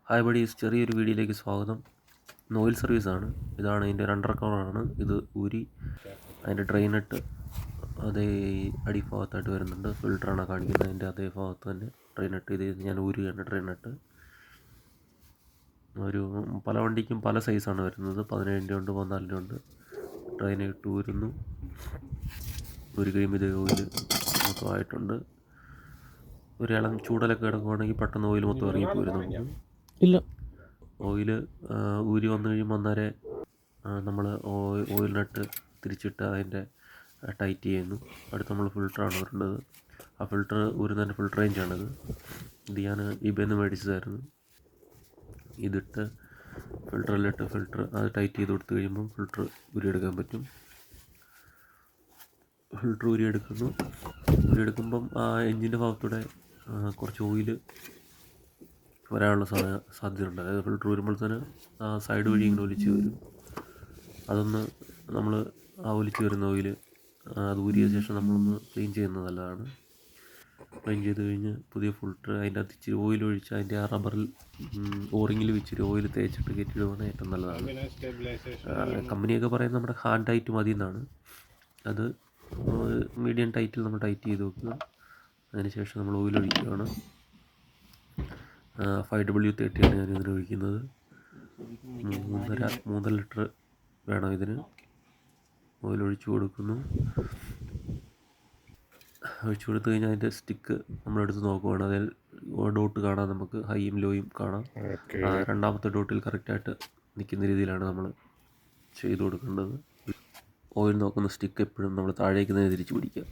Hi buddies, ചെറിയൊരു വീഡിയോയിലേക്ക് സ്വാഗതം. ഇന്ന് ഓയിൽ സർവീസാണ്. ഇതാണ് ഇതിൻ്റെ ഒരു അണ്ടർ കവറാണ്. ഇത് ഊരി അതിൻ്റെ ഡ്രെയിനിട്ട് അതേ അടിഭാഗത്തായിട്ട് വരുന്നുണ്ട്. ഫിൽറ്ററാണ് കാണിക്കുന്നത്. അതിൻ്റെ അതേ ഭാഗത്ത് തന്നെ ഡ്രെയിനിട്ട് ഇത് ഞാൻ ഊരുകയാണ്. ഡ്രെയിനിട്ട് ഒരു പല വണ്ടിക്കും പല സൈസാണ് വരുന്നത്. 17 ഉണ്ട്, 14 ഉണ്ട്. ഡ്രെയിനിട്ട് ഊരുന്നു. ഊരി കഴിയുമ്പോൾ ഇത് ഓയിൽ മൊത്തമായിട്ടുണ്ട്. ഒരു ഇളം ചൂടലൊക്കെ കിടക്കുവാണെങ്കിൽ പെട്ടെന്ന് ഓയിൽ മൊത്തം ഇറങ്ങിപ്പോരും നമുക്ക്. ഇല്ല, ഓയിൽ ഊരി വന്നു കഴിയുമ്പോൾ അന്നേരം നമ്മൾ ഓയിലിനട്ട് തിരിച്ചിട്ട് അതിൻ്റെ ടൈറ്റ് ചെയ്യുന്നു. അടുത്ത് നമ്മൾ ഫിൽറ്ററാണ് വരേണ്ടത്. ആ ഫിൽറ്റർ ഊരുന്നതിൻ്റെ ഫിൽറ്റർ റേഞ്ചാണിത്. ഇത് ഞാൻ ഇബേന്ന് മേടിച്ചതായിരുന്നു. ഇതിട്ട് ഫിൽറ്ററിലിട്ട് ഫിൽറ്റർ അത് ടൈറ്റ് ചെയ്ത് കൊടുത്തു കഴിയുമ്പം ഫിൽറ്റർ ഊരിയെടുക്കാൻ പറ്റും. ഫിൽറ്റർ ഊരിയെടുക്കുമ്പം ആ എൻജിൻ്റെ ഭാഗത്തൂടെ കുറച്ച് ഓയിൽ വരാനുള്ള സാധ്യതയുണ്ട്. അതായത് ഫിൽറ്റർ വരുമ്പോഴത്തേന് ആ സൈഡ് വഴി ഇങ്ങനെ ഒലിച്ച് വരും. അതൊന്ന് നമ്മൾ ആ ഒലിച്ച് വരുന്ന ഓയിൽ അത് ഊരിയ ശേഷം നമ്മളൊന്ന് ക്ലീൻ ചെയ്യുന്നത് നല്ലതാണ്. ക്ലീൻ ചെയ്ത് കഴിഞ്ഞ് പുതിയ ഫിൽറ്റർ അതിൻ്റെ അകത്ത് ഇച്ചിരി ഓയിൽ ഒഴിച്ച് അതിൻ്റെ ആ റബ്ബറിൽ ഓറിങ്ങിൽ ഇച്ചിരി ഓയിൽ തേച്ചിട്ട് കയറ്റിയിടുവാണ് ഏറ്റവും നല്ലതാണ്. കമ്പനിയൊക്കെ പറയുന്നത് നമ്മുടെ ഹാൻഡ് ടൈറ്റ് മതി എന്നാണ്. അത് മീഡിയം ടൈറ്റിൽ നമ്മൾ ടൈറ്റ് ചെയ്ത് വെക്കുക. അതിനുശേഷം നമ്മൾ ഓയിൽ ഒഴിക്കുകയാണ്. 5W30 ആണ് ഞാൻ ഇതിന് ഒഴിക്കുന്നത്. 3.5 ലിറ്റർ വേണം ഇതിന്. ഓയിൽ ഒഴിച്ചു കൊടുക്കുന്നു. ഒഴിച്ചു കൊടുത്തു കഴിഞ്ഞാൽ അതിൻ്റെ സ്റ്റിക്ക് നമ്മളെടുത്ത് നോക്കുവാണ്. അതിൽ ഡോട്ട് കാണാം, നമുക്ക് ഹൈയും ലോയും കാണാം. രണ്ടാമത്തെ ഡോട്ടിൽ കറക്റ്റായിട്ട് നിൽക്കുന്ന രീതിയിലാണ് നമ്മൾ ചെയ്ത് കൊടുക്കേണ്ടത്. ഓയിൽ നോക്കുന്ന സ്റ്റിക്ക് എപ്പോഴും നമ്മൾ താഴേക്ക് തന്നെ തിരിച്ച് പിടിക്കുക.